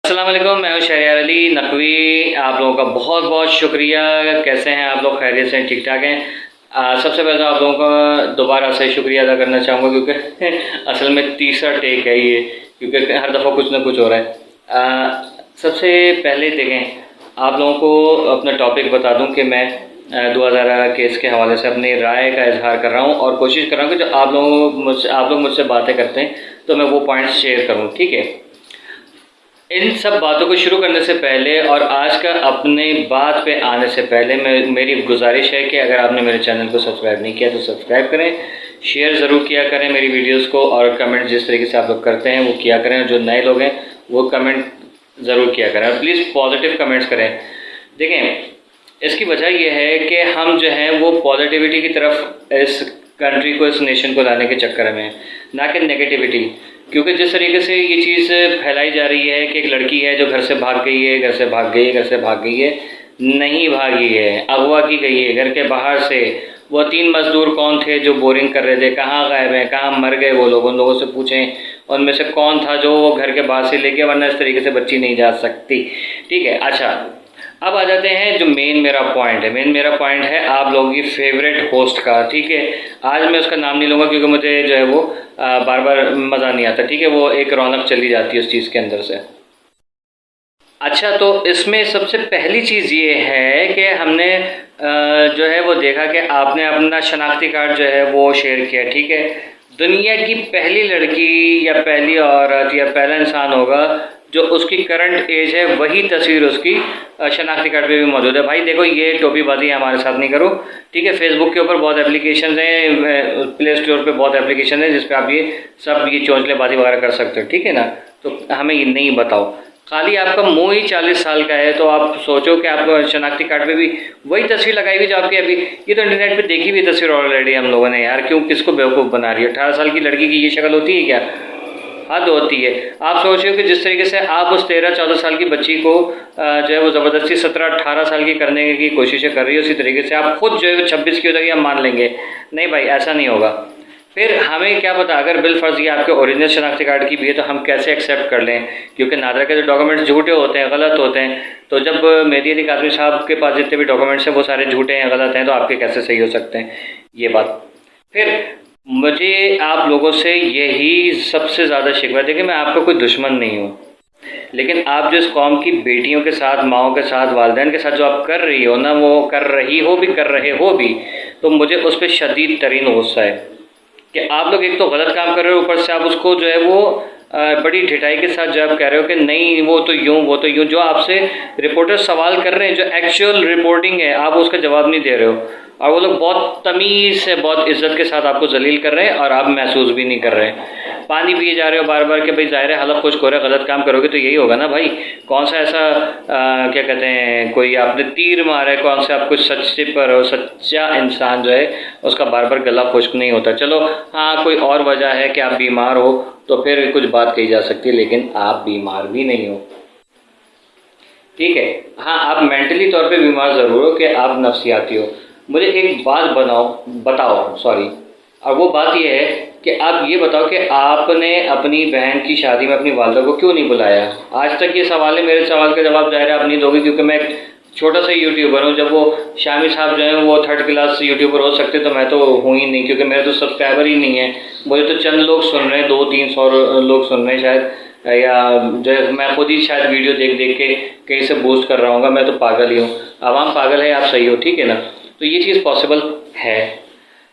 अस्सलाम वालेकुम, मैं हूं शहरियार अली नकवी। आप लोगों का बहुत बहुत शुक्रिया। कैसे हैं आप लोग? खैरियत से ठीक ठाक हैं? सबसे पहले तो आप लोगों का दोबारा से शुक्रिया अदा करना चाहूँगा क्योंकि असल में तीसरा टेक है ये, क्योंकि हर दफ़ा कुछ ना कुछ हो रहा है। सबसे पहले देखें, आप लोगों को अपना टॉपिक बता दूं कि मैं 2000 केस के हवाले से अपनी राय का इजहार कर रहा हूं और कोशिश कर रहा हूं कि जो आप लोग मुझसे बातें करते हैं तो मैं वो पॉइंट्स शेयर करूं, ठीक है। इन सब बातों को शुरू करने से पहले और आज का अपने बात पे आने से पहले मेरी गुजारिश है कि अगर आपने मेरे चैनल को सब्सक्राइब नहीं किया तो सब्सक्राइब करें, शेयर ज़रूर किया करें मेरी वीडियोस को, और कमेंट जिस तरीके से आप लोग करते हैं वो किया करें। और जो नए लोग हैं वो कमेंट ज़रूर किया करें और प्लीज़ पॉजिटिव कमेंट्स करें। देखें, इसकी वजह यह है कि हम जो है वो पॉजिटिविटी की तरफ इस कंट्री को, इस नेशन को लाने के चक्कर में, ना कि नेगेटिविटी। क्योंकि जिस तरीके से ये चीज़ फैलाई जा रही है कि एक लड़की है जो घर से भाग गई है, घर से भाग गई है, घर से भाग गई है, नहीं भागी है, अगवा की गई है घर के बाहर से। वो 3 मज़दूर कौन थे जो बोरिंग कर रहे थे, कहाँ गायब हैं, कहाँ मर गए वो लोग? उन लोगों से पूछें उनमें से कौन था जो वो घर के बाहर से लेके, वरना इस तरीके से बच्ची नहीं जा सकती, ठीक है। अच्छा, अब आ जाते हैं जो मेन मेरा पॉइंट है। मेरा पॉइंट है आप लोगों की फेवरेट होस्ट का, ठीक है। आज मैं उसका नाम नहीं लूँगा क्योंकि मुझे जो है वो बार बार मज़ा नहीं आता, ठीक है। वो एक रौनक चली जाती है उस चीज़ के अंदर से। अच्छा, तो इसमें सबसे पहली चीज़ ये है कि हमने जो है वो देखा कि आपने अपना शनाख्ती कार्ड जो है वो शेयर किया, ठीक है। दुनिया की पहली लड़की या पहली औरत या पहला इंसान होगा जो उसकी करंट एज है, वही तस्वीर उसकी शनाख्ती कार्ड पे भी मौजूद है। भाई देखो, ये टोपीबाजी हमारे साथ नहीं करो, ठीक है। फेसबुक के ऊपर बहुत एप्लीकेशन हैं, प्ले स्टोर पे बहुत एप्लीकेशन है जिस पे आप ये चौंचलेबाजी वगैरह कर सकते हो, ठीक है ना। तो हमें ये नहीं बताओ। खाली आपका मुंह ही 40 साल का है तो आप सोचो कि आप शनाख्ती कार्ड पे भी वही तस्वीर लगाई हुई जो आपकी अभी, ये तो इंटरनेट पे देखी हुई तस्वीर ऑलरेडी हम लोगों ने। यार क्यों किसको बेवकूफ़ बना रही है? 18 साल की लड़की की ये शक्ल होती है क्या? हद होती है। आप सोच रहे हो कि जिस तरीके से आप उस 13-14 साल की बच्ची को जो है वो ज़बरदस्ती 17-18 साल की करने की कोशिशें कर रही है, उसी तरीके से आप खुद जो है 26 की हो जाएगी, हम मान लेंगे। नहीं भाई, ऐसा नहीं होगा। फिर हमें क्या पता, अगर बिलफर्ज ये आपके ओरिजिनल शनाख्ती कार्ड की भी है तो हम कैसे एक्सेप्ट कर लें? क्योंकि नादरा के जो डॉक्यूमेंट्स झूठे होते हैं, गलत होते हैं। तो जब मेहदी अली कादरी साहब के पास जितने भी डॉक्यूमेंट्स हैं वो सारे झूठे हैं, गलत हैं, तो आपके कैसे सही हो सकते हैं? ये बात। फिर मुझे आप लोगों से यही सबसे ज़्यादा शिकवा है। देखिए, मैं आपका कोई दुश्मन नहीं हूँ, लेकिन आप जो इस कौम की बेटियों के साथ, माओं के साथ, वालदैन के साथ जो आप कर रही हो ना, वो कर रही हो भी, कर रहे हो भी, तो मुझे उस पर शदीद तरीन गुस्सा है कि आप लोग एक तो गलत काम कर रहे हो, ऊपर से आप उसको जो है वो बड़ी ढिठाई के साथ जब कह रहे हो कि नहीं वो तो यूँ, वो तो यूँ। जो आपसे रिपोर्टर सवाल कर रहे हैं, जो एक्चुअल रिपोर्टिंग है, आप उसका जवाब नहीं दे रहे हो, और वो लोग बहुत तमीज़ से, बहुत इज्जत के साथ आपको जलील कर रहे हैं और आप महसूस भी नहीं कर रहे हैं। पानी पिए जा रहे हो बार बार कि भाई ज़ाहिर है हलक खुश्क हो रहा है, गलत काम करोगे तो यही होगा ना भाई। कौन सा ऐसा क्या कहते हैं, कोई आपने तीर मारा है, कौन सा आप कुछ सच्चे पर हो? सच्चा इंसान जो है उसका बार बार गला खुश्क नहीं होता। चलो हाँ, कोई और वजह है कि आप बीमार हो तो फिर कुछ बात कही जा सकती है, लेकिन आप बीमार भी नहीं हो, ठीक है। हाँ, आप मेंटली तौर पे बीमार ज़रूर हो कि आप नफ्सियाती हो। मुझे एक बात बताओ, सॉरी। और वो बात ये है कि आप ये बताओ कि आपने अपनी बहन की शादी में अपनी वालदा को क्यों नहीं बुलाया? आज तक ये सवाल है, मेरे सवाल का जवाब ज़ाहिर है आप नहीं दोगे क्योंकि मैं एक छोटा सा यूट्यूबर हूँ। जब वो शामी साहब जो हैं वो 3rd क्लास यूट्यूबर हो सकते तो मैं तो हूँ ही नहीं, क्योंकि मेरे तो सब्सक्राइबर ही नहीं है। मुझे तो चंद लोग सुन रहे हैं, 200-300 लोग सुन रहे हैं शायद, या जो है मैं खुद ही शायद वीडियो देख देख के कहीं से बूस्ट कर रहा हूँ। मैं तो पागल ही हूँ, आवाम पागल है, आप सही हो, ठीक है ना। तो ये चीज़ पॉसिबल है,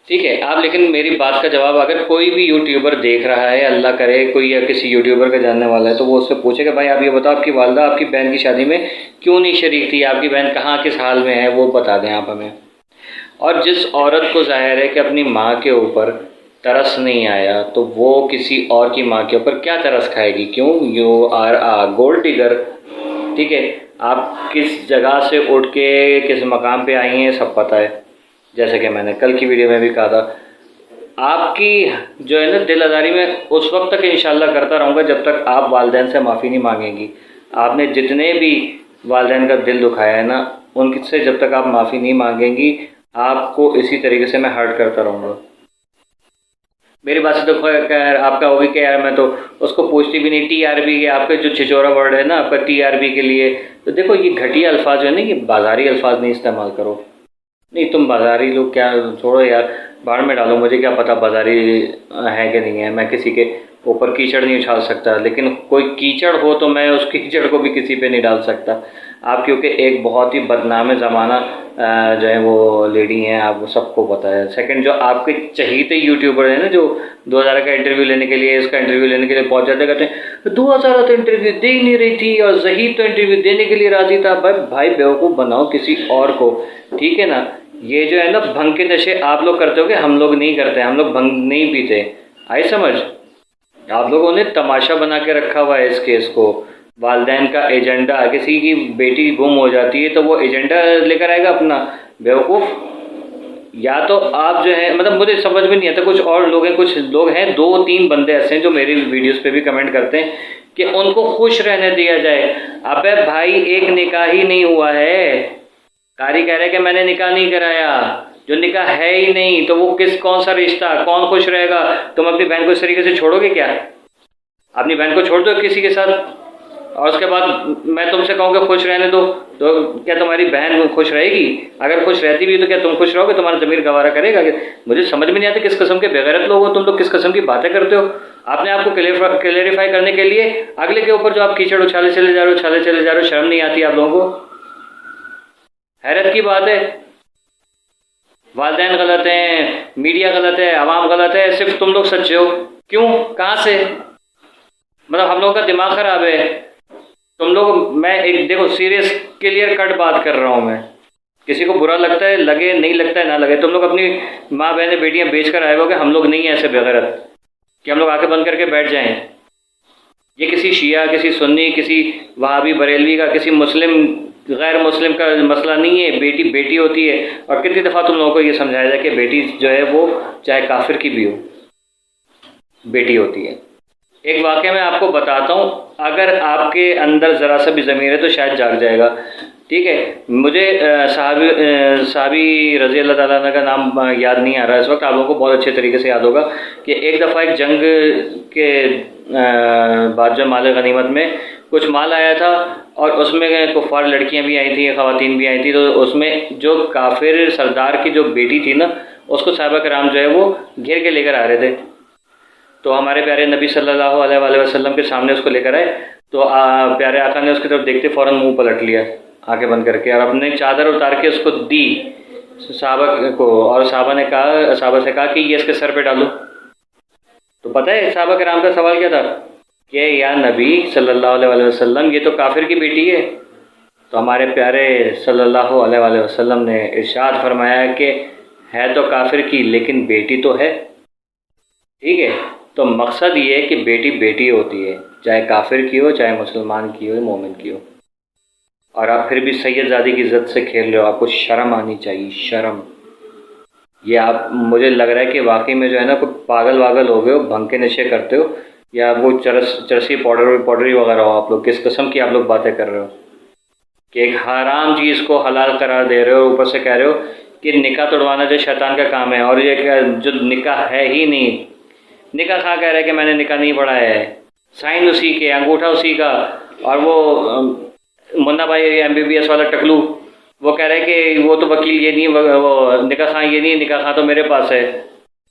ठीक है। आप लेकिन मेरी बात का जवाब, अगर कोई भी यूट्यूबर देख रहा है, अल्लाह करे कोई या किसी यूट्यूबर का जानने वाला है, तो वो उससे पूछेगा भाई आप ये बताओ आपकी वालदा आपकी बहन की शादी में क्यों नहीं शरीक थी? आपकी बहन कहाँ, किस हाल में है, वो बता दें आप हमें। और जिस औरत को ज़ाहिर है कि अपनी माँ के ऊपर तरस नहीं आया, तो वो किसी और की माँ के ऊपर क्या तरस खाएगी? क्यों? You are a gold digger, ठीक है। आप किस जगह से उठ के किस मकाम पे आई हैं सब पता है। जैसे कि मैंने कल की वीडियो में भी कहा था, आपकी जो है ना दिल आज़ारी में उस वक्त तक इंशाल्लाह करता रहूँगा जब तक आप वालदैन से माफ़ी नहीं मांगेंगी। आपने जितने भी वालदैन का दिल दुखाया है ना, उनसे जब तक आप माफ़ी नहीं मांगेंगी, आपको इसी तरीके से मैं हर्ट करता रहूँगा। मेरी बात से तो खैर आपका होगी कि यार मैं तो उसको पूछती भी नहीं। टीआरपी के आपके जो छिछोरा वर्ड है ना आपका टीआरपी के लिए, तो देखो ये घटिया अल्फाज जो है ना, ये बाजारी अल्फाज नहीं इस्तेमाल करो। नहीं तुम बाजारी लोग क्या, छोड़ो यार, बाहर में डालो, मुझे क्या पता बाजारी है कि नहीं है। मैं किसी के ऊपर कीचड़ नहीं उछाल सकता, लेकिन कोई कीचड़ हो तो मैं उस कीचड़ को भी किसी पे नहीं डाल सकता। आप क्योंकि एक बहुत ही बदनाम ज़माना जो है वो लेडी हैं, आपको सबको पता है। सेकंड, जो आपके चहीते यूट्यूबर हैं ना, जो 2000 का इंटरव्यू लेने के लिए, इसका इंटरव्यू लेने के लिए पहुंच जाते, कहते हैं 2000 तो इंटरव्यू दे ही नहीं रही थी और जहीद तो इंटरव्यू देने के लिए राजी था। भाई बेवकूफ़ बनाओ किसी और को, ठीक है ना। ये जो है ना भंग के नशे आप लोग करते हो कि हम लोग नहीं करते, हम लोग भंग नहीं पीते, आई समझ। आप लोगों ने तमाशा बना के रखा हुआ है इस केस को। वालदैन का एजेंडा, किसी की बेटी गुम हो जाती है तो वो एजेंडा लेकर आएगा अपना, बेवकूफ़। या तो आप जो है, मतलब मुझे समझ में नहीं आता, कुछ और लोग हैं, कुछ लोग हैं, 2-3 बंदे ऐसे हैं जो मेरी वीडियोस पे भी कमेंट करते हैं कि उनको खुश रहने दिया जाए। अबे भाई एक निकाह ही नहीं हुआ है, कारी कह रहे कि मैंने निकाह नहीं कराया, जो निकाह है ही नहीं तो वो कौन सा रिश्ता, कौन खुश रहेगा। तुम अपनी बहन को इस तरीके से छोड़ोगे क्या? अपनी बहन को छोड़ दो किसी के साथ, और उसके बाद मैं तुमसे कहूँगा खुश रहने दो, तो क्या तुम्हारी बहन खुश रहेगी? अगर खुश रहती भी तो क्या तुम खुश रहोगे? तुम्हारा ज़मीर गवारा करेगा? मुझे समझ में नहीं आता किस किस्म के बेगैरत लोग हो तुम लोग, किस किस्म की बातें करते हो। आपने आपको क्लेरिफाई करने के लिए अगले के ऊपर जो आप कीचड़ उछाले चले जा रहे हो, शर्म नहीं आती आप लोगों को? हैरत की बात है। वालिदैन गलत हैं, मीडिया गलत है, आवाम गलत है, सिर्फ तुम लोग सच्चे हो। क्यों? कहाँ से? मतलब हम लोगों का दिमाग खराब है तुम लोग। मैं एक देखो सीरियस क्लियर कट बात कर रहा हूँ मैं, किसी को बुरा लगता है लगे, नहीं लगता है ना लगे। तुम लोग अपनी माँ बहनें बेटियाँ बेच कर आए हो कि हम लोग नहीं हैं ऐसे बेगैरत कि हम लोग आके बंद करके बैठ जाएं। ये किसी शिया, किसी सुन्नी, किसी वहाबी बरेलवी का, किसी मुस्लिम गैर मुस्लिम का मसला नहीं है। बेटी बेटी होती है, और कितनी दफ़ा तुम लोगों को ये समझाया जाए कि बेटी जो है वो चाहे काफिर की भी हो, बेटी होती है। एक वाक़या मैं आपको बताता हूँ, अगर आपके अंदर ज़रा सा भी ज़मीर है तो शायद जाग जाएगा, ठीक है। मुझे साहबी रज़ी अल्लाह ताला अन्हु का नाम याद नहीं आ रहा इस वक्त, आप लोगों को बहुत अच्छे तरीके से याद होगा कि एक दफ़ा एक जंग के बाद जो माल गनीमत में कुछ माल आया था, और उसमें कुफ़ार लड़कियां भी आई थी, ख़वातीन भी आई थी, तो उसमें जो काफिर सरदार की जो बेटी थी ना, उसको सहाबा कराम जो है वो घेर के लेकर आ रहे थे। तो हमारे प्यारे नबी सल्लल्लाहु अलैहि वसल्लम के सामने उसको लेकर आए, तो प्यारे आका ने उसकी तरफ देखते फ़ौरन मुंह पलट लिया आंखें बंद करके, और अपने चादर उतार के उसको दी सहाबा को, और सहाबा से कहा कि ये इसके सर पे डालो। तो पता है सहाबा कराम का सवाल क्या था कि या नबी सल्लल्लाहु अलैहि वसल्लम, ये तो काफिर की बेटी है। तो हमारे प्यारे सल्लल्लाहु अलैहि वसल्लम ने इरशाद फरमाया कि है तो काफिर की लेकिन बेटी तो है, ठीक है। तो मकसद ये है कि बेटी बेटी होती है, चाहे काफिर की हो, चाहे मुसलमान की हो, मोमिन की हो। और आप फिर भी सैयदजादी की इज़्ज़त से खेल रहे हो, आपको शर्म आनी चाहिए, शर्म। ये आप, मुझे लग रहा है कि वाकई में जो है ना कोई पागल वागल हो गए हो, भंग के नशे करते हो, या वो चरसी पाउडरी वगैरह हो आप लोग। किस किस्म की आप लोग बातें कर रहे हो कि एक हराम चीज़ को हलाल करार दे रहे हो, ऊपर से कह रहे हो कि निकाह तोड़वाना जो शैतान का काम है, और ये जो निकाह है ही नहीं। निकाह कहाँ कह रहा है कि मैंने निकाह नहीं पढ़ा है? साइन उसी के, अंगूठा उसी का, और वो मुन्ना भाई MBBS वाला टकलू वो कह रहे हैं कि वो तो वकील ये नहीं, वो निकाह खां ये नहीं, निकाह खां तो मेरे पास है।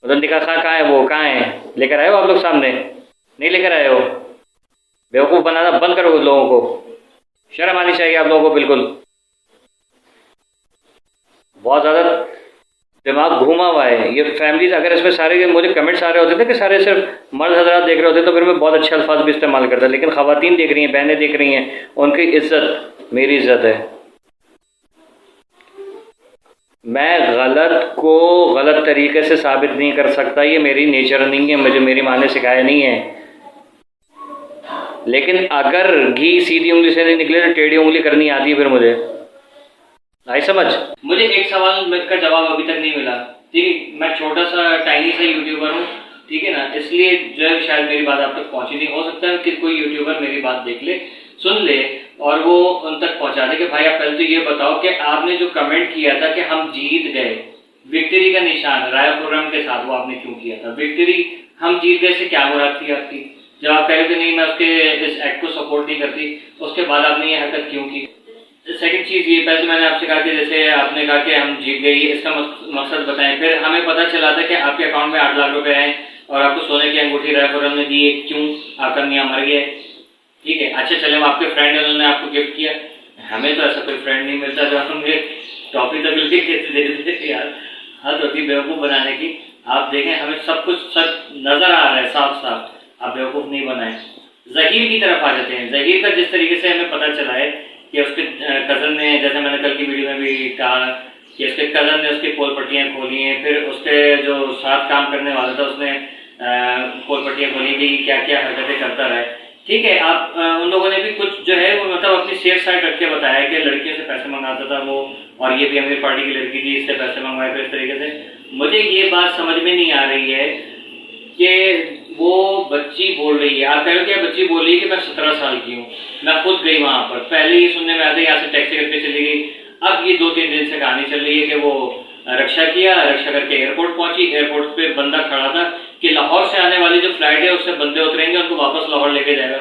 मतलब निकाह खां कहाँ है? वो कहाँ है? लेकर आए हो आप लोग सामने? नहीं लेकर आए हो? बेवकूफ़ बनाना बंद करो लोगों को, शर्म आनी चाहिए आप लोगों को बिल्कुल। बहुत ज़्यादा दिमाग घूमा हुआ है ये फैमिलीज। अगर इसमें सारे मुझे कमेंट्स आ रहे होते थे कि सारे सिर्फ मर्द हजरात देख रहे होते तो फिर मैं बहुत अच्छे अल्फाज भी इस्तेमाल करता, लेकिन ख़वातीन देख रही हैं, बहनें देख रही हैं, उनकी इज्जत मेरी इज्जत है। मैं गलत को गलत तरीके से साबित नहीं कर सकता, ये मेरी नेचर नहीं है, मुझे मेरी माँ ने सिखाया नहीं है। लेकिन अगर घी सीधी उंगली से नहीं निकले तो टेढ़ी उंगली करनी आती है फिर मुझे, आई समझ। मुझे एक सवाल का जवाब अभी तक नहीं मिला, ठीक है। मैं छोटा सा टाइनी सा यूट्यूबर हूँ, ठीक है ना, इसलिए जो है शायद मेरी बात आप तक पहुँची नहीं। हो सकता है कि कोई यूट्यूबर मेरी बात देख ले, सुन ले, और वो उन तक पहुँचा दे कि भाई आप पहले तो ये बताओ कि आपने जो कमेंट किया था कि हम जीत गए, विक्ट्री का निशान राय खुर्रम के साथ वो आपने क्यों किया था? विक्ट्री हम जीत गए से क्या मुराद थी आपकी? जब आप कह रहे थे नहीं मैं उसके इस एक्ट को सपोर्ट नहीं करती, उसके बाद आपने ये हरकत क्यों की? सेकंड चीज ये, पहले तो मैंने आपसे कहा कि जैसे आपने कहा कि हम जीत गए, इसका मकसद बताएं। फिर हमें पता चला था कि आपके अकाउंट में 8 लाख रुपए हैं और आपको सोने की अंगूठी राय खुर्रम ने दी है, क्यों? आपका मियां मर गया, ठीक है। अच्छा चले, आपके फ्रेंड है, उन्होंने आपको गिफ्ट किया। हमें तो ऐसा कोई फ्रेंड नहीं मिलता जो हमें टॉफी तक लेके दे देते यार, हद होती बेवकूफ़ बनाने की। आप देखें हमें सब कुछ सब नजर आ रहा है साफ साफ, आप बेवकूफ़ नहीं बनाए। जहीर की तरफ आ जाते हैं। जहीर का जिस तरीके से हमें पता चला है कि उसके कज़न ने, जैसे मैंने कल की वीडियो में भी कहा कि उसके कज़न ने उसकी पोल पट्टियाँ खोली हैं, फिर उसके जो साथ काम करने वाला था उसने पोल पट्टियाँ खोली कि क्या क्या हरकतें करता रहा है, ठीक है। आप उन लोगों ने भी कुछ जो है वो मतलब अपनी सेफ साइड रख के बताया कि लड़कियों से पैसे मंगाता था वो, और ये भी अमीर पार्टी की लड़की थी, इससे पैसे मंगवाए थे इस तरीके से। मुझे ये बात समझ में नहीं आ रही है कि वो बच्ची बोल रही है, आप कह रहे हो कि बच्ची बोल रही है कि मैं 17 साल की हूँ, मैं खुद गई वहां पर, पहले ही सुनने में आता है यहाँ से टैक्सी करके चली गई। अब ये 2-3 दिन से कहानी चल रही है कि वो रक्षा किया, रक्षा करके एयरपोर्ट पहुंची, एयरपोर्ट पे बंदा खड़ा था कि लाहौर से आने वाली जो फ्लाइट है उससे बंदे उतरेंगे, उनको वापस लाहौर लेके जाएगा।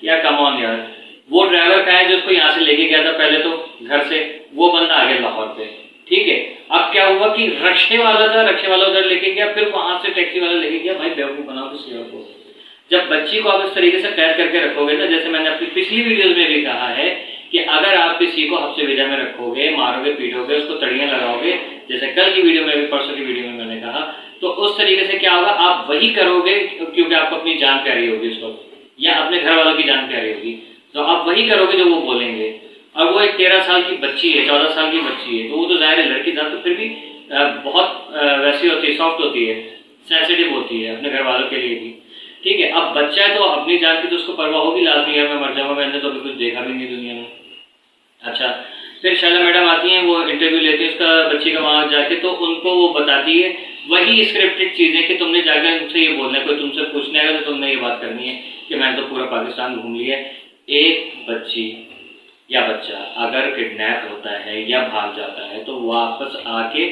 यार कम ऑन यार, वो ड्राइवर का है जो उसको यहाँ से लेके गया था पहले तो घर से, वो बंदा आ गया लाहौर पे, ठीक है। अब क्या हुआ कि रक्षे वाला था, रक्षे वाला उधर लेके गया, फिर वहां से टैक्सी वाला लेके गया। भाई बेवकूफ बनाओ किसी और को। जब बच्ची को आप इस तरीके से कैद करके रखोगे ना, जैसे मैंने अपनी पिछली वीडियोस में भी कहा है कि अगर आप किसी को हफ्ते भेजा में रखोगे, मारोगे, पीटोगे, उसको तड़ियां लगाओगे, जैसे कल की वीडियो में भी, परसों की वीडियो में मैंने कहा, तो उस तरीके से क्या होगा, आप वही करोगे क्योंकि आपको अपनी जान प्यारी होगी उस वक्त, या अपने घर वालों की जान प्यारी होगी, तो आप वही करोगे जो वो बोलेंगे। और वो एक 13 साल की बच्ची है, 14 साल की बच्ची है, तो वो तो जाहिर है लड़की था, तो फिर भी बहुत वैसी होती है, सॉफ्ट होती है, सेंसिटिव होती है अपने घर वालों के लिए भी, ठीक है। अब बच्चा है तो अपनी जान की तो उसको परवाह होगी, लाजमी है मैं मर जाऊंगा, मैंने तो अभी कुछ देखा भी नहीं दुनिया में। अच्छा, फिर शैला मैडम आती हैं, वो इंटरव्यू लेती है उसका बच्ची का वहां जाके, तो उनको वो बताती है वही स्क्रिप्टेड चीजें कि तुमने जाकर उनसे ये बोलना है, कोई तुमसे पूछने आएगा तो तुमने ये बात करनी है कि मैंने तो पूरा पाकिस्तान घूम लिया है। एक बच्ची या बच्चा अगर किडनैप होता है या भाग जाता है तो वापस आके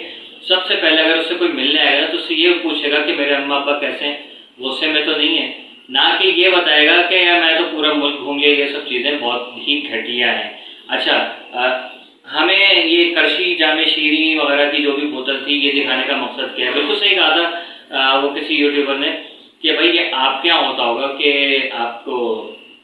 सबसे पहले अगर उससे कोई मिलने आएगा तो उससे ये पूछेगा कि मेरे अम्मा अब्बा कैसे हैं, गुस्से में तो नहीं है, ना कि ये बताएगा कि यार मैं तो पूरा मुल्क घूम लिया, ये सब चीज़ें बहुत ही घटिया हैं। अच्छा, हमें ये करशी जामे शीरी वगैरह की जो भी बोतल थी, ये दिखाने का मकसद क्या है? बिल्कुल सही कहा था वो किसी यूट्यूबर ने कि भाई ये आपके यहाँ होता होगा कि आपको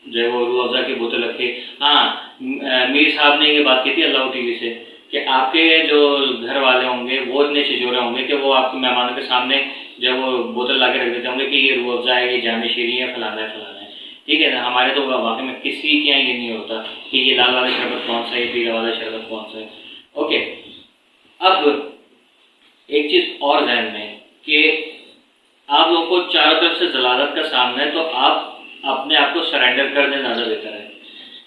जो है वो रूह अफ़ज़ा की बोतल रखे। हाँ, मीर साहब ने ये बात की थी अल्लाह टीवी से कि आपके जो घर वाले होंगे वो इतने छिछोरे होंगे कि वो आपके मेहमानों के सामने जब वो बोतल ला के रख देते होंगे कि ये रूह अफ़ज़ा है, ये जामे शीरी है, फलाना है फलाना है, ठीक है ना। हमारे तो वाकई में किसी के यहाँ ये नहीं होता कि ये लाल वाला शरबत कौन सा है, पीला वाला शरबत कौन सा है। ओके, अब एक चीज़ और ध्यान में कि आप लोगों को चारों तरफ से जलालत का सामना है, तो आप अपने आप को सरेंडर कर दें, ज़्यादा बेहतर है,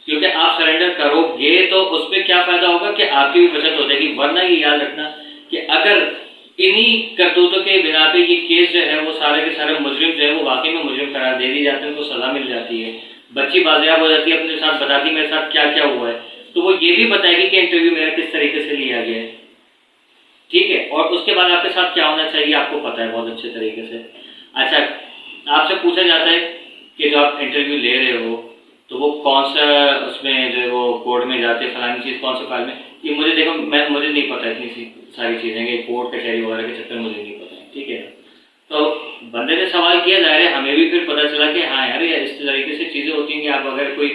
क्योंकि आप सरेंडर करोगे तो उसमें क्या फ़ायदा होगा कि आपकी भी बचत हो जाएगी। वरना ये याद रखना कि अगर इन्हीं करतूतों के बिना पे ये केस जो है वो सारे के सारे मुजरिम जो है वो वाकई में मुजरिम करार दे दी जाते हैं, उनको सज़ा मिल जाती है, बच्ची बाजियाब हो जाती है, अपने साथ बताती मेरे साथ क्या क्या हुआ है, तो वो ये भी बताएगी कि इंटरव्यू मेरा किस तरीके से लिया गया है, ठीक है। और उसके बाद आपके साथ क्या होना चाहिए आपको पता है बहुत अच्छे तरीके से। अच्छा, आपसे पूछा जाता है कि जो आप इंटरव्यू ले रहे हो तो वो कौन सा उसमें जो है वो कोर्ट में जाते हैं, फलानी चीज़ कौन सा फाइल में, ये मुझे देखो मुझे नहीं पता इतनी सारी चीज़ें कि कोर्ट कचहरी वगैरह के चक्कर मुझे नहीं पता है, ठीक है। तो बंदे ने सवाल किया, जा रहे हमें भी फिर पता चला कि हाँ यार ये इस तरीके से चीज़ें होती हैं कि आप अगर कोई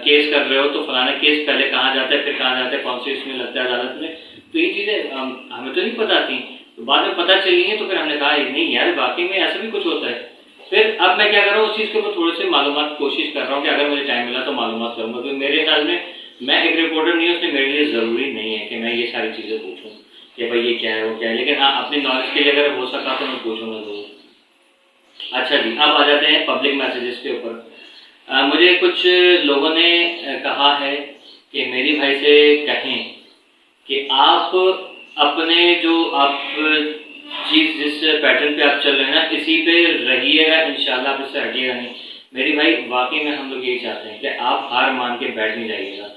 केस कर रहे हो तो फलाना केस पहले कहाँ जाता है, फिर कहाँ जाता है, कौन सी इसमें लगता है अदालत में, तो ये चीज़ें हमें तो नहीं पता थी, तो बाद में पता चली है, तो फिर हमने कहा नहीं यार वाकई में ऐसा भी कुछ होता है। फिर अब मैं क्या कर रहा हूँ, उस चीज़ के ऊपर थोड़े से मालूमात कोशिश कर रहा हूँ कि अगर मुझे टाइम मिला तो मालूमात करूँगा, क्योंकि मेरे ख्याल में मैं एक रिपोर्टर नहीं हूँ, उसमें मेरे लिए ज़रूरी नहीं है कि मैं ये सारी चीज़ें पूछूँ कि भाई ये क्या है वो क्या है, लेकिन हाँ अपनी नॉलेज के लिए अगर हो सका तो मैं पूछूँगा ज़रूर। अच्छा जी, अब आ जाते हैं पब्लिक मैसेजेस के ऊपर। मुझे कुछ लोगों ने कहा है कि मेरी भाई से कहें कि आप अपने जो आप चीज़ जिस पैटर्न पे आप चल रहे हैं ना इसी पे रहिएगा, इंशाल्लाह आप इससे हटिएगा नहीं। मेरी भाई वाकई में हम लोग यही चाहते हैं कि आप हार मान के बैठ नहीं जाइएगा।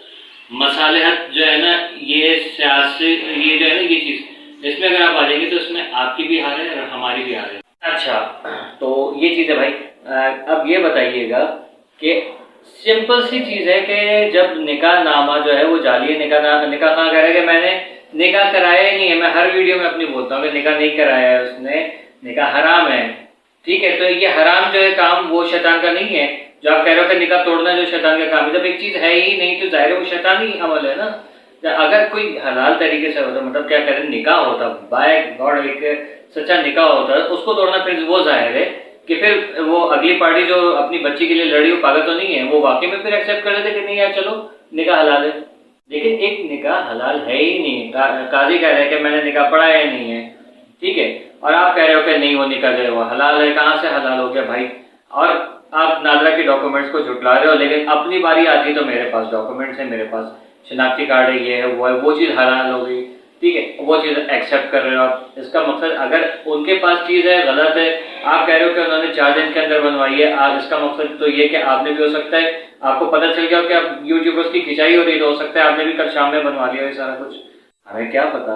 मसालेहत जो है ना, ये सियासी ये जो है ना ये चीज़ इसमें अगर आप आ जाएंगे तो इसमें आपकी भी हार है और हमारी भी हार है। अच्छा, तो ये चीज़ है भाई। अब ये बताइएगा कि सिंपल सी चीज़ है कि जब निकाह नामा जो है वो जाली निकाह, निकाह कहाँ कह रहा है कि मैंने निकाह कराया ही नहीं है। मैं हर वीडियो में अपनी बोलता हूँ कि निकाह नहीं कराया है उसने, निकाह हराम है। ठीक है, तो ये हराम जो है काम वो शैतान का नहीं है। जो आप कह रहे हो कि निकाह तोड़ना जो शैतान का काम है, जब एक चीज़ है ही नहीं तो जाहिर है वो शैतानी अमल है ना। अगर कोई हलाल तरीके से होता, मतलब क्या करें, निकाह होता, बाय गॉड एक सच्चा निकाह होता है, उसको तोड़ना फिर वो जाहिर है कि फिर वो अगली पार्टी जो अपनी बच्ची के लिए लड़ी वो पागल तो नहीं है, वो वाकई में फिर एक्सेप्ट कर लेते कि नहीं यार चलो निकाह हलाल है। लेकिन एक निकाह हलाल है ही नहीं, काजी कह रहे हैं कि मैंने निकाह पढ़ाया ही नहीं है। ठीक है, और आप कह रहे हो कि नहीं वो निकाह जो है वो हलाल है। कहाँ से हलाल हो गया भाई? और आप नादरा के डॉक्यूमेंट्स को झुटला रहे हो, लेकिन अपनी बारी आती तो मेरे पास डॉक्यूमेंट्स है, मेरे पास शनाख्ती कार्ड है, ये है वो है, वो चीज़ हलाल हो गई। ठीक है, वो चीज़ एक्सेप्ट कर रहे हो आप। इसका मकसद अगर उनके पास चीज़ है गलत है, आप कह रहे हो कि उन्होंने 4 दिन के अंदर बनवाई है, आप इसका मकसद तो ये कि आपने भी हो सकता है आपको पता चल गया हो कि अब यूट्यूबर्स की खिंचाई हो रही तो हो सकता है आपने भी कल शाम में बनवा लिया है सारा कुछ, हमें क्या पता।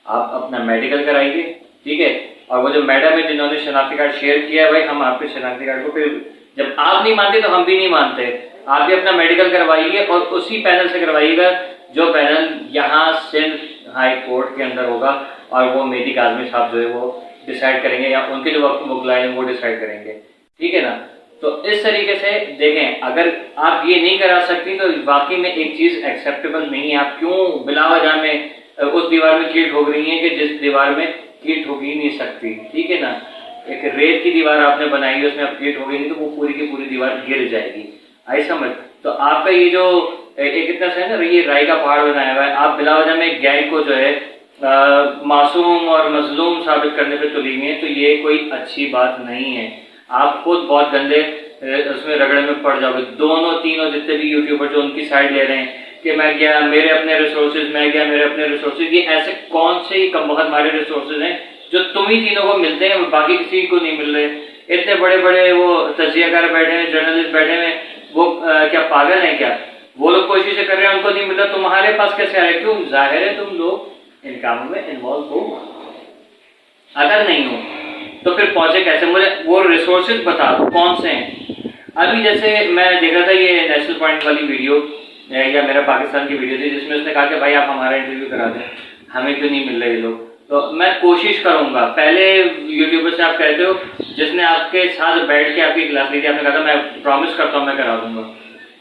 आप अपना मेडिकल कराइए, ठीक है। और वो जो मैडम है जिन्होंने शनाख्ती कार्ड शेयर किया है, भाई हम आपके शनाख्ती कार्ड को फिर जब आप नहीं मानते तो हम भी नहीं मानते। आप भी अपना मेडिकल करवाइए और उसी पैनल से करवाइएगा जो पैनल यहाँ सिंध हाई कोर्ट के अंदर होगा, और वो मेहदी काज़मी साहब जो है वो डिसाइड करेंगे, या उनके जो वक्त मुगला है वो डिसाइड करेंगे। ठीक है ना। तो इस तरीके से देखें, अगर आप ये नहीं करा सकती तो वाकई में एक चीज़ एक्सेप्टेबल नहीं है। आप क्यों बिला वजह में उस दीवार में कील ठोक रही हैं कि जिस दीवार में कील ठोक ही नहीं सकती। ठीक है ना। एक रेत की दीवार आपने बनाई है, उसमें आप कील ठोकेंगे तो वो पूरी की पूरी दीवार गिर जाएगी। आई समझ? तो आपका ये जो एक इतना सा है ना, ये राई का पहाड़ बनाया हुआ है, आप बिला वजह में गैंग को जो है मासूम और मजलूम साबित करने पे तुली हुई है, तो ये कोई अच्छी बात नहीं है। आप खुद बहुत गंदे उसमें रगड़े में पड़ जाओगे। दोनों तीनों जितने भी यूट्यूबर जो उनकी साइड ले रहे हैं कि मैं गया मेरे अपने रिसोर्सेज, मैं गया मेरे अपने रिसोर्सेज, ये ऐसे कौन से ही कमबख्त मारे रिसोर्सेज हैं जो तुम ही तीनों को मिलते हैं, बाकी किसी को नहीं मिल रहे। इतने बड़े बड़े वो तजियाकार बैठे हैं, जर्नलिस्ट बैठे हैं, वो क्या पागल हैं क्या? वो लोग कोशिशें कर रहे हैं, उनको नहीं मिल रहा, तुम्हारे पास कैसे आ रहे? क्यों? जाहिर है तुम लोग इन कामों में इन्वॉल्व हो। अगर नहीं हो तो फिर पहुंचे कैसे? मुझे वो रिसोर्सेज बता दो कौन से हैं। अभी जैसे मैं देख रहा था ये नेशनल पॉइंट वाली वीडियो, या मेरा पाकिस्तान की वीडियो थी, जिसमें उसने कहा कि भाई आप हमारा इंटरव्यू करा दें, हमें क्यों नहीं मिल रहे लोग। तो मैं कोशिश करूंगा। पहले यूट्यूबर से आप कहते हो जिसने आपके साथ बैठ के आपकी क्लास ली थी, आपने कहा था मैं प्रॉमिस करता हूँ मैं करा दूंगा।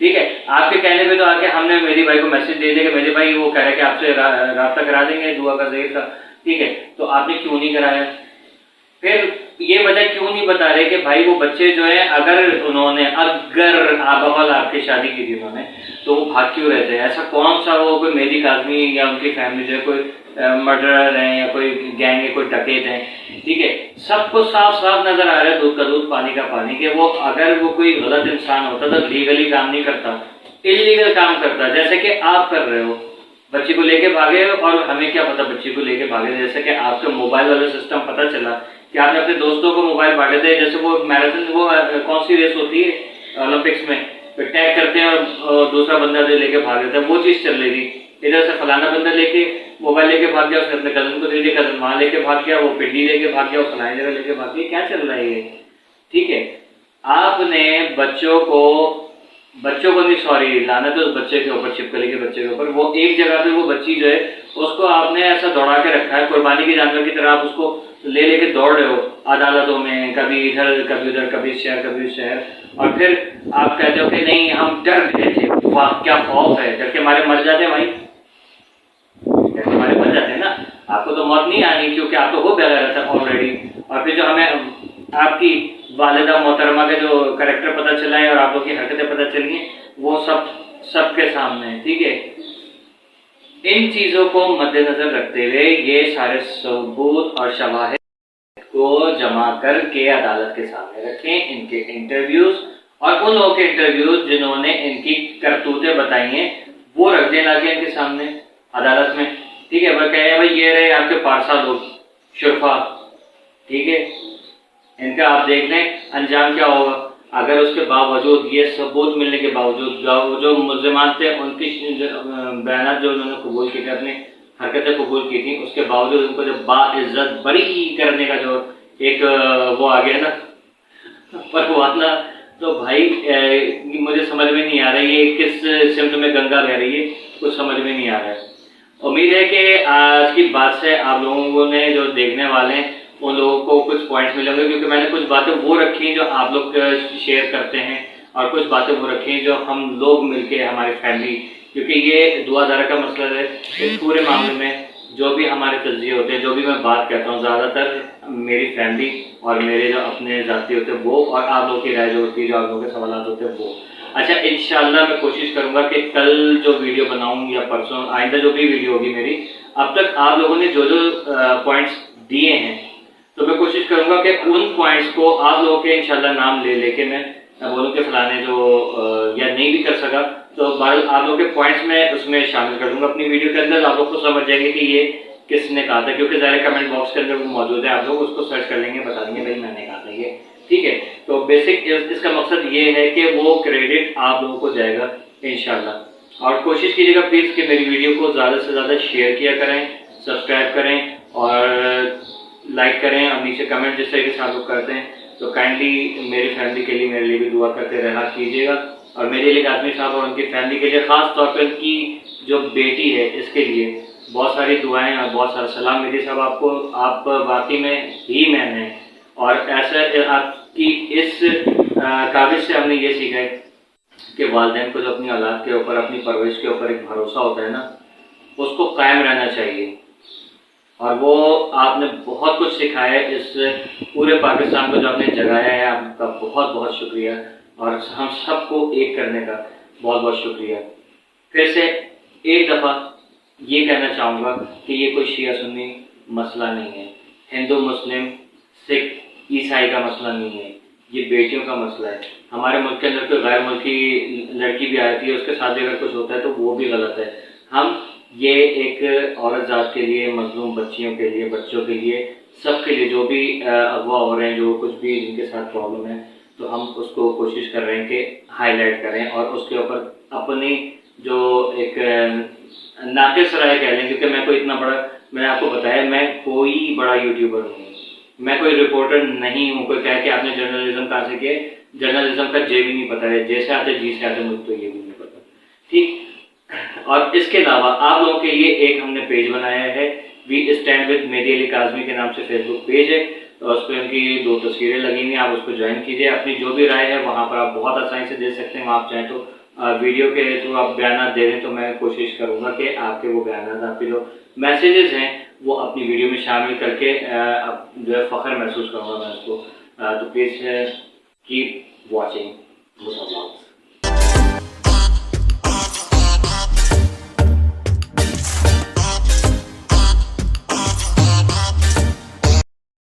ठीक है, आपके कहने पे तो आके हमने मेहदी भाई को मैसेज दे दिया कि मेहदी भाई वो कह रहे कि आपसे राब्ता करा देंगे दुआ का ज़ेर का। ठीक है, तो आपने क्यों नहीं कराया? फिर ये वजह क्यों नहीं बता रहे कि भाई वो बच्चे जो है अगर उन्होंने अगर आबावाल आपकी शादी की थी उन्होंने, तो वो भाग क्यों रहते हैं? ऐसा कौन सा वो कोई मेहदी काज़मी या उनकी फैमिली जो है कोई मर्डरर है या कोई गैंग है, कोई डकैत है? ठीक है, सबको साफ साफ नजर आ रहा है दूध का दूध पानी का पानी, कि वो अगर वो कोई गलत इंसान होता तो लीगली काम नहीं करता, इलीगल काम करता, जैसे कि आप कर रहे हो। बच्ची को लेके भागे और हमें क्या पता बच्ची को लेके भागे, जैसे कि आपके मोबाइल वाला सिस्टम पता चला कि आपने अपने दोस्तों को मोबाइल बांटे थे। जैसे वो मैराथन, वो कौन सी रेस होती है ओलंपिक्स में, टैग करते हैं और दूसरा बंदा जो लेके भाग जाता है, वो चीज़ चल रही थी। इधर से फलाना बंदा लेके मोबाइल लेके भाग गया, उसने अपने कजन को दे दिया, कजन वहाँ लेके भाग गया, वो पिंडी लेके भाग गया, वो फलानी जगह लेके भाग गया। क्या चल रहा है ये? ठीक है, आपने बच्चों को नहीं, सॉरी, लानत है उस बच्चे के ऊपर, छिपकली के बच्चे के ऊपर। वो एक जगह पे वो बच्ची जो है उसको आपने ऐसा दौड़ा के रखा है, कुर्बानी के जानवर की तरह आप उसको ले लेके दौड़ रहे हो अदालतों में, कभी इधर कभी उधर, कभी इस शहर कभी उस शहर, और फिर आप कहते हो कि नहीं हम डर गए थे। वाह क्या खौफ है! डर के मारे मर जाते भाई, डर के मारे मर जाते हैं ना। आपको तो मौत नहीं आनी क्योंकि आप तो हो गया रहता है ऑलरेडी। और फिर जो हमें आपकी वालिदा मोहतरमा के जो करेक्टर पता चला है और आप लोग की हरकतें पता चली हैं, वो सबके सामने है। ठीक है, इन चीज़ों को मद्देनजर रखते हुए ये सारे सबूत और शवाहिद को जमा करके अदालत के सामने रखें, इनके इंटरव्यूज और उन लोगों के इंटरव्यूज जिन्होंने इनकी करतूतें बताई हैं वो रख देना के इनके सामने अदालत में। ठीक है, वह कहे भाई ये रहे आपके पारसा लोग शुरफा, ठीक है, इनका आप देख लें अंजाम क्या होगा। अगर उसके बावजूद, ये सबूत मिलने के बावजूद, जो मुल्ज़िमान थे उनकी बयान जो उन्होंने कबूल किए थे अपने हरकतें कबूल की थी, उसके बावजूद उनको जब बाइज्जत बरी करने का जो एक वो आ गया ना परवाना, तो भाई मुझे समझ में नहीं आ रहा है ये किस सिमत में गंगा बह रही है, कुछ समझ में नहीं आ रहा है। उम्मीद है कि आज की बात से आप लोगों ने जो देखने वाले हैं उन लोगों को कुछ पॉइंट्स मिलेंगे, क्योंकि मैंने कुछ बातें वो रखी हैं जो आप लोग शेयर करते हैं और कुछ बातें वो रखी हैं जो हम लोग मिलके हमारी फैमिली, क्योंकि ये दुआदारा का मसला है। इस पूरे मामले में जो भी हमारे तज्जिए होते हैं, जो भी मैं बात कहता हूँ, ज़्यादातर मेरी फैमिली और मेरे जो अपने जाती होते हैं वो, और आप लोगों की राय जो होती है, जो आप लोगों के सवाल होते हैं वो। अच्छा, इंशाल्लाह मैं कोशिश करूंगा कि कल जो वीडियो बनाऊं या परसों आइंदा जो भी वीडियो होगी मेरी, अब तक आप लोगों ने जो जो पॉइंट्स दिए हैं, तो मैं कोशिश करूंगा कि उन पॉइंट्स को आप लोगों के इंशाल्लाह नाम ले लेके मैं बोलूँ कि फलाने जो या नहीं भी कर सका तो बहरहाल आप लोग के पॉइंट्स में उसमें शामिल कर दूंगा अपनी वीडियो के अंदर। आप लोग को समझ जाएंगे कि ये किसने कहा था, क्योंकि ज़ाहिर कमेंट बॉक्स के अंदर वो मौजूद है, आप लोग उसको सर्च कर लेंगे, बता देंगे भाई मैंने कहा था ये, ठीक है। तो बेसिक इसका मकसद ये है कि वो क्रेडिट आप लोगों को जाएगा इंशाल्लाह। और कोशिश कीजिएगा प्लीज़ कि मेरी वीडियो को ज़्यादा से ज़्यादा शेयर किया करें, सब्सक्राइब करें और लाइक करें, और नीचे कमेंट जिस तरीके से आप लोग करते हैं तो काइंडली मेरी फैमिली के लिए, मेरे लिए भी दुआ करते रहा कीजिएगा। और मेरे लिए आदमी साहब और उनकी फैमिली के लिए, ख़ास तौर पर उनकी जो बेटी है इसके लिए बहुत सारी दुआएं और बहुत सारा सलाम मेरी साहब आपको। आप वाकई में ही मैन हैं, और ऐसा आपकी इस काबिज से हमने ये सीखा है कि वालिदैन को जो अपनी औलाद के ऊपर, अपनी परवरिश के ऊपर एक भरोसा होता है ना, उसको कायम रहना चाहिए। और वो आपने बहुत कुछ सिखाया है इस पूरे पाकिस्तान को जो आपने जगाया है, आपका बहुत बहुत शुक्रिया, और हम सबको एक करने का बहुत बहुत शुक्रिया। फिर से एक दफ़ा ये कहना चाहूँगा कि ये कोई शिया सुन्नी मसला नहीं है, हिंदू मुस्लिम सिख ईसाई का मसला नहीं है, ये बेटियों का मसला है। हमारे मुल्क के अंदर कोई गैर मुल्की लड़की भी आती है, उसके साथ भी अगर कुछ होता है तो वो भी गलत है। हम ये एक औरत जात के लिए, मजलूम बच्चियों के लिए, बच्चों के लिए, सबके लिए जो भी अगवा हो रहे हैं, जो कुछ भी जिनके साथ प्रॉब्लम है, तो हम उसको कोशिश कर रहे हैं कि हाईलाइट करें और उसके ऊपर अपनी जो एक नाकिस राय कह लें, क्योंकि मैं कोई इतना बड़ा, मैंने आपको बताया मैं कोई बड़ा यूट्यूबर नहीं, मैं कोई रिपोर्टर नहीं हूँ। कोई कह के आपने जर्नलिज्म कहाँ से किया, जर्नलिज्म का जे भी नहीं पता है, जैसे आते जी से आते, मुझे तो ये भी नहीं पता, ठीक। और इसके अलावा आप लोगों के लिए एक हमने पेज बनाया है, we stand with Mehdi Ali Kazmi के नाम से फेसबुक पेज है, तो उस पर उनकी 2 तस्वीरें लगी हुई हैं, आप उसको ज्वाइन कीजिए। अपनी जो भी राय है वहाँ पर आप बहुत आसानी से दे सकते हैं। आप चाहें तो वीडियो के थ्रू आप बयान दे दें, तो मैं कोशिश करूँगा कि आपके वो बयान, आपके जो मैसेजेस हैं वो अपनी वीडियो में शामिल करके जो है फ़ख्र महसूस करूँगा मैं उसको। तो please keep watching musa blogs.